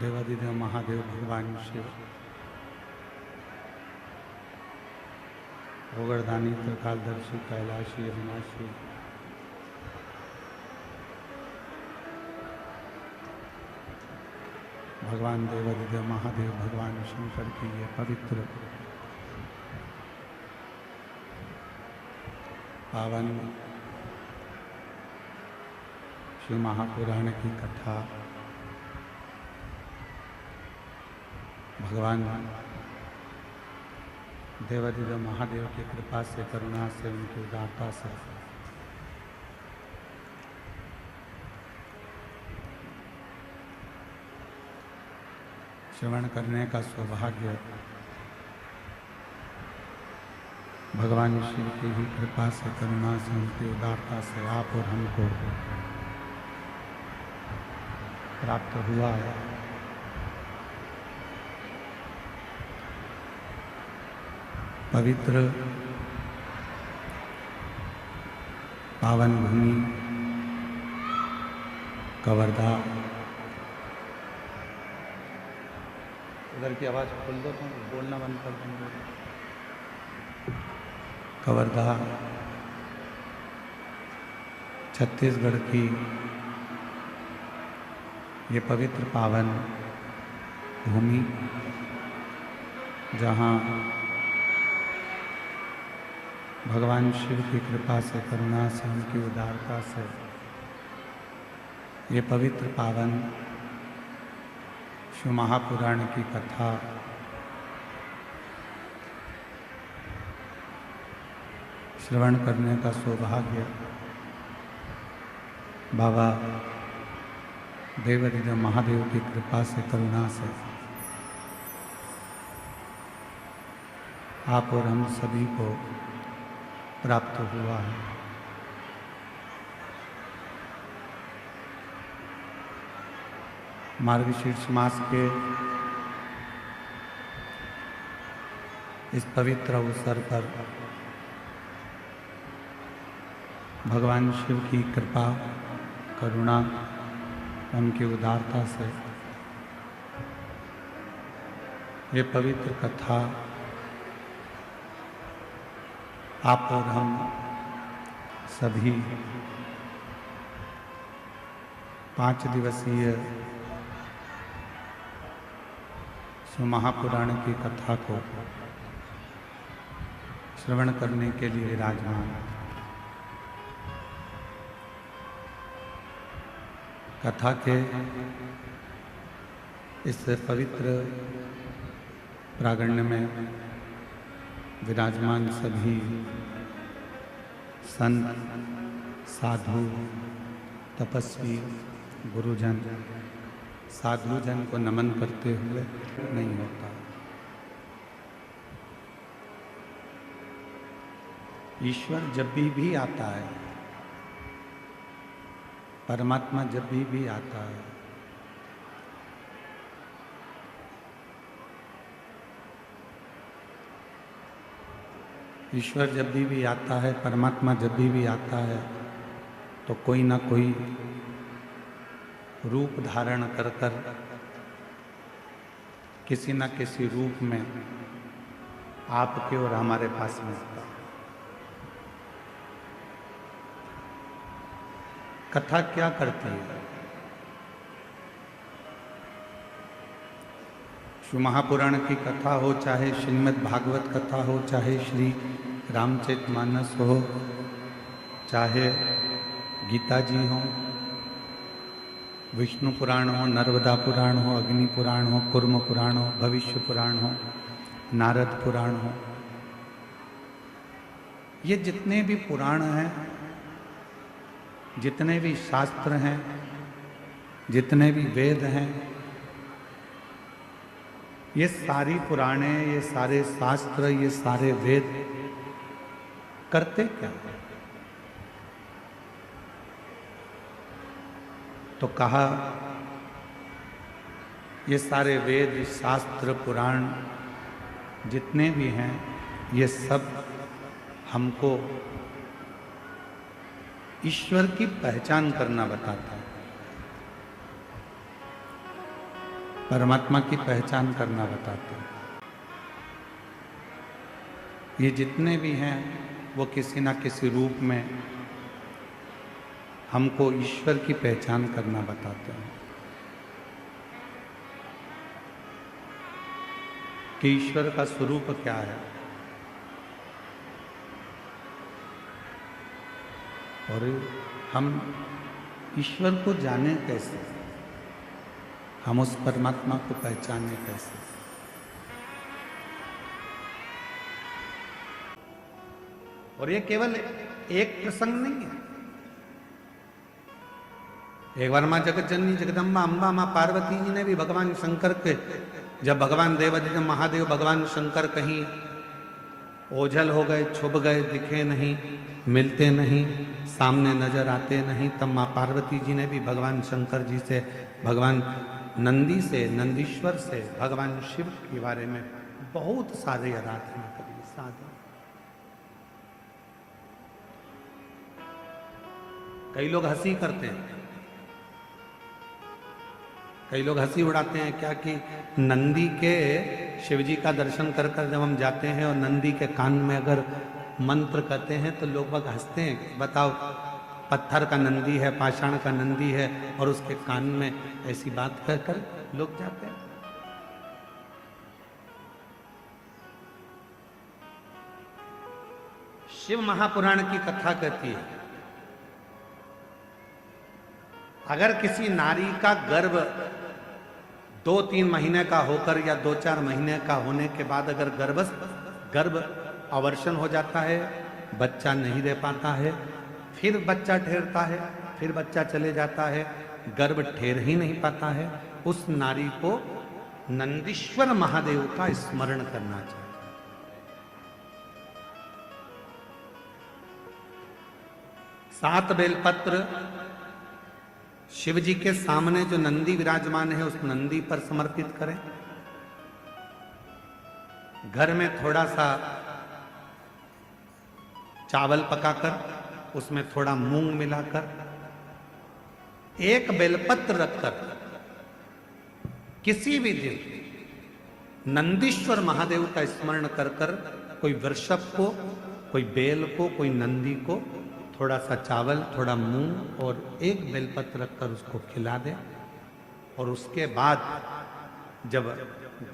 देवादिदेव महादेव भगवान शिव भोगरदानी त्रिकालदर्शी कैलाशी अविनाशी भगवान देवादिदेव महादेव भगवान शंकर की ये पवित्र पावन शिव महापुराण की कथा भगवान देवादिदेव महादेव की कृपा से, करुणा से, उनकी उदारता से श्रवण करने का सौभाग्य भगवान शिव की ही कृपा से, करुणा से, उनकी उदारता से आप और हमको प्राप्त हुआ है। पवित्र पावन भूमि कवर्धा, उधर की आवाज़ खोल दो तो बोलना बंद कर देंगे। कवर्धा छत्तीसगढ़ की ये पवित्र पावन भूमि, जहाँ भगवान शिव की कृपा से, करुणा से, उनकी उदारता से ये पवित्र पावन शिव महापुराण की कथा श्रवण करने का सौभाग्य बाबा देवादिदेव महादेव की कृपा से, करुणा से आप और हम सभी को प्राप्त हुआ है। मार्गशीर्ष मास के इस पवित्र अवसर पर भगवान शिव की कृपा, करुणा, उनकी उदारता से ये पवित्र कथा आप और हम सभी 5 दिवसीय शिव महापुराण की कथा को श्रवण करने के लिए विराजमान। कथा के इस पवित्र प्रांगण में विराजमान सभी संत, साधु, तपस्वी, गुरुजन, साधुजन को नमन करते हुए नहीं होता। ईश्वर जब भी आता है, परमात्मा जब भी आता है, ईश्वर जब भी आता है, परमात्मा जब भी आता है, तो कोई ना कोई रूप धारण कर किसी न किसी रूप में आपके और हमारे पास में आता है। कथा क्या करती है? शिव महापुराण की कथा हो, चाहे श्रीमद् भागवत कथा हो, चाहे श्री रामचरितमानस हो, चाहे गीता जी हो, विष्णु पुराण हो, नर्मदा पुराण हो, अग्नि पुराण हो, कूर्म पुराण हो, भविष्य पुराण हो, नारद पुराण हो, ये जितने भी पुराण हैं, जितने भी शास्त्र हैं, जितने भी वेद हैं, ये सारी पुराणे, ये सारे शास्त्र, ये सारे वेद करते क्या? तो कहा ये सारे वेद, शास्त्र, पुराण जितने भी हैं, ये सब हमको ईश्वर की पहचान करना बताता है। परमात्मा की पहचान करना बताते हैं। ये जितने भी हैं वो किसी ना किसी रूप में हमको ईश्वर की पहचान करना बताते हैं कि ईश्वर का स्वरूप क्या है। और हम ईश्वर को जाने कैसे, हम उस परमात्मा को पहचाने कैसे। और ये केवल एक प्रसंग नहीं है। एक बार माँ जगत जननी जगदम्बा अम्बा माँ पार्वती जी ने भी भगवान शंकर के, जब भगवान देवादिदेव महादेव भगवान शंकर कहीं ओझल हो गए, छुप गए, दिखे नहीं, मिलते नहीं, सामने नजर आते नहीं, तब माँ पार्वती जी ने भी भगवान शंकर जी से, भगवान नंदी से, नंदीश्वर से, भगवान शिव के बारे में बहुत सारे आराधना करी। साधु कई लोग हंसी करते हैं, कई लोग हंसी उड़ाते हैं क्या कि नंदी के शिव जी का दर्शन कर कर जब हम जाते हैं और नंदी के कान में अगर मंत्र कहते हैं तो लोग बाग हंसते हैं। बताओ, पत्थर का नंदी है, पाषाण का नंदी है और उसके कान में ऐसी बात कह कर लोग जाते हैं। शिव महापुराण की कथा कहती है, अगर किसी नारी का गर्भ 2-3 महीने का होकर या 2-4 महीने का होने के बाद अगर गर्भ अवर्षण हो जाता है, बच्चा नहीं दे पाता है, फिर बच्चा ठहरता है, फिर बच्चा चले जाता है, गर्भ ठहर ही नहीं पाता है, उस नारी को नंदीश्वर महादेव का स्मरण करना चाहिए। 7 बेलपत्र शिव जी के सामने जो नंदी विराजमान है उस नंदी पर समर्पित करें। घर में थोड़ा सा चावल पकाकर उसमें थोड़ा मूंग मिलाकर 1 बेलपत्र रखकर किसी भी दिन नंदीश्वर महादेव का स्मरण कर कर कोई वृषभ को, कोई बेल को, कोई नंदी को थोड़ा सा चावल, थोड़ा मूंग और 1 बेलपत्र रखकर उसको खिला दे। और उसके बाद जब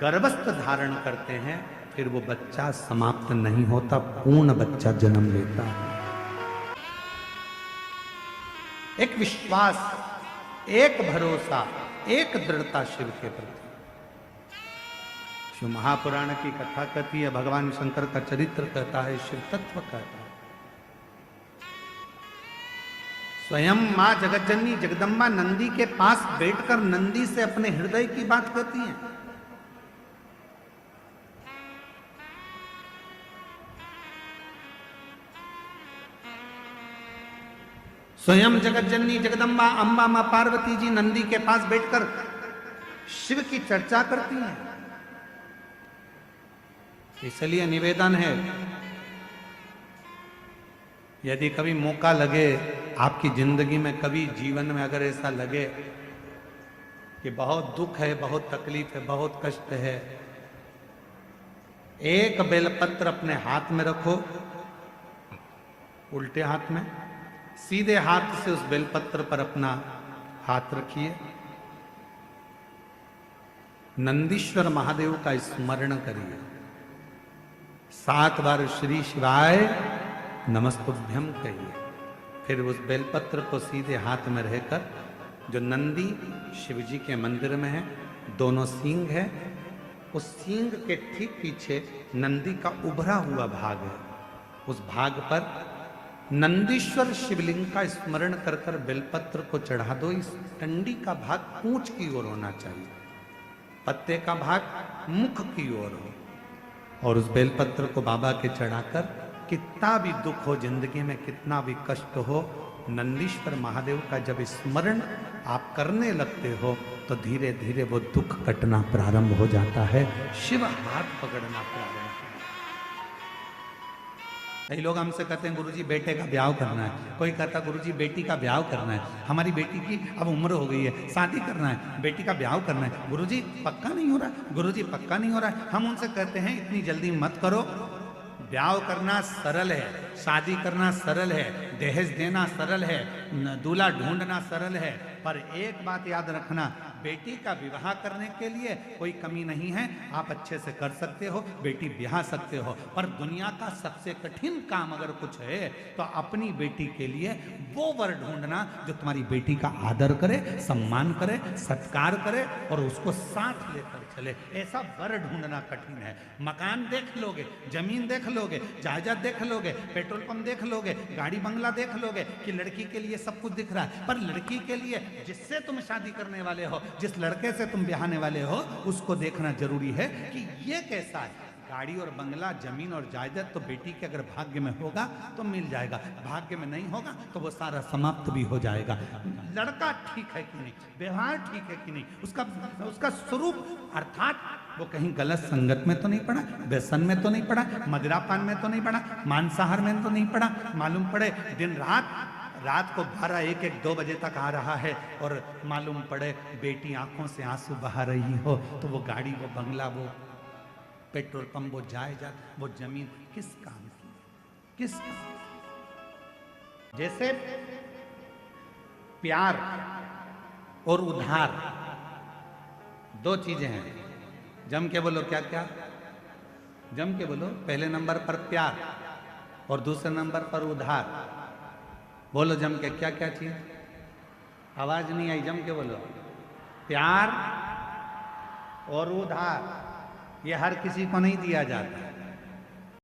गर्भस्थ धारण करते हैं फिर वो बच्चा समाप्त नहीं होता, पूर्ण बच्चा जन्म लेता है। एक विश्वास, एक भरोसा, एक दृढ़ता शिव के प्रति। शिव महापुराण की कथा कहती है, भगवान शंकर का चरित्र कहता है, शिव तत्व कहता है। स्वयं मां जगतजननी जगदम्बा नंदी के पास बैठकर नंदी से अपने हृदय की बात कहती हैं। स्वयं जगतजननी जगदम्बा अम्बा मां पार्वती जी नंदी के पास बैठकर शिव की चर्चा करती हैं। इसलिए निवेदन है, यदि कभी मौका लगे आपकी जिंदगी में, कभी जीवन में अगर ऐसा लगे कि बहुत दुख है, बहुत तकलीफ है, बहुत कष्ट है, 1 बेलपत्र अपने हाथ में रखो, उल्टे हाथ में, सीधे हाथ से उस बेलपत्र पर अपना हाथ रखिए, नंदीश्वर महादेव का स्मरण करिए, 7 बार श्री शिवाय नमस्तुभ्यम कहिए। फिर उस बेलपत्र को सीधे हाथ में रहकर, जो नंदी शिव जी के मंदिर में है, दोनों सींग है, उस सींग के ठीक पीछे नंदी का उभरा हुआ भाग है, उस भाग पर नंदीश्वर शिवलिंग का स्मरण कर कर बेलपत्र को चढ़ा दो। इस डंडी का भाग पूंछ की ओर होना चाहिए, पत्ते का भाग मुख की ओर हो। और उस बेलपत्र को बाबा के चढ़ाकर, कितना भी दुख हो जिंदगी में, कितना भी कष्ट हो, नंदीश्वर महादेव का जब स्मरण आप करने लगते हो तो धीरे धीरे वो दुख कटना प्रारंभ हो जाता है, शिव हाथ पकड़ना प्रारंभ। कई लोग हमसे कहते हैं गुरुजी बेटे का ब्याह करना है, कोई कहता गुरुजी बेटी का ब्याह करना है, हमारी बेटी की अब उम्र हो गई है, शादी करना है, बेटी का ब्याह करना है, गुरुजी पक्का नहीं हो रहा, गुरुजी पक्का नहीं हो रहा है। हम उनसे कहते हैं इतनी जल्दी मत करो, ब्याह करना सरल है, शादी करना सरल है, दहेज देना सरल है, दूल्हा ढूंढना सरल है, पर एक बात याद रखना, बेटी का विवाह करने के लिए कोई कमी नहीं है, आप अच्छे से कर सकते हो, बेटी ब्याह सकते हो, पर दुनिया का सबसे कठिन काम अगर कुछ है तो अपनी बेटी के लिए वो वर ढूंढना जो तुम्हारी बेटी का आदर करे, सम्मान करे, सत्कार करे और उसको साथ लेकर चले। ऐसा वर ढूंढना कठिन है। मकान देख लोगे, जमीन देख लोगे, जायदाद देख लोगे, पेट्रोल पंप देख लोगे, गाड़ी बंगला देख लोगे कि लड़की के लिए सब कुछ दिख रहा है, पर लड़की के लिए जिससे तुम शादी करने वाले हो, जिस लड़के से तुम ब्याहने वाले हो, उसको देखना जरूरी है कि ये कैसा है। गाड़ी और बंगला, जमीन और जायदाद तो बेटी के अगर भाग्य में होगा तो मिल जाएगा, भाग्य में नहीं होगा तो वो सारा समाप्त भी हो जाएगा। लड़का ठीक है कि नहीं, व्यवहार ठीक है कि नहीं, उसका स्वरूप अर्थात वो कहीं गलत संगत में तो नहीं पड़ा, व्यसन में तो नहीं पड़ा, मदिरापान में तो नहीं पड़ा, मांसाहार में तो नहीं पड़ा, मालूम पड़े दिन रात को 12, 1, 1, 2 बजे तक आ रहा है और मालूम पड़े बेटी आंखों से आंसू बहा रही हो, तो वो गाड़ी, वो बंगला, वो पेट्रोल पंप, वो जायदाद, वो जमीन किस काम की, किस काम? जैसे प्यार और उधार दो चीजें हैं। जम के बोलो, क्या क्या? जम के बोलो। पहले नंबर पर प्यार और दूसरे नंबर पर उधार। बोलो जम के, क्या क्या चीज? आवाज नहीं आई, जम के बोलो। प्यार और उधार, ये हर किसी को नहीं दिया जाता।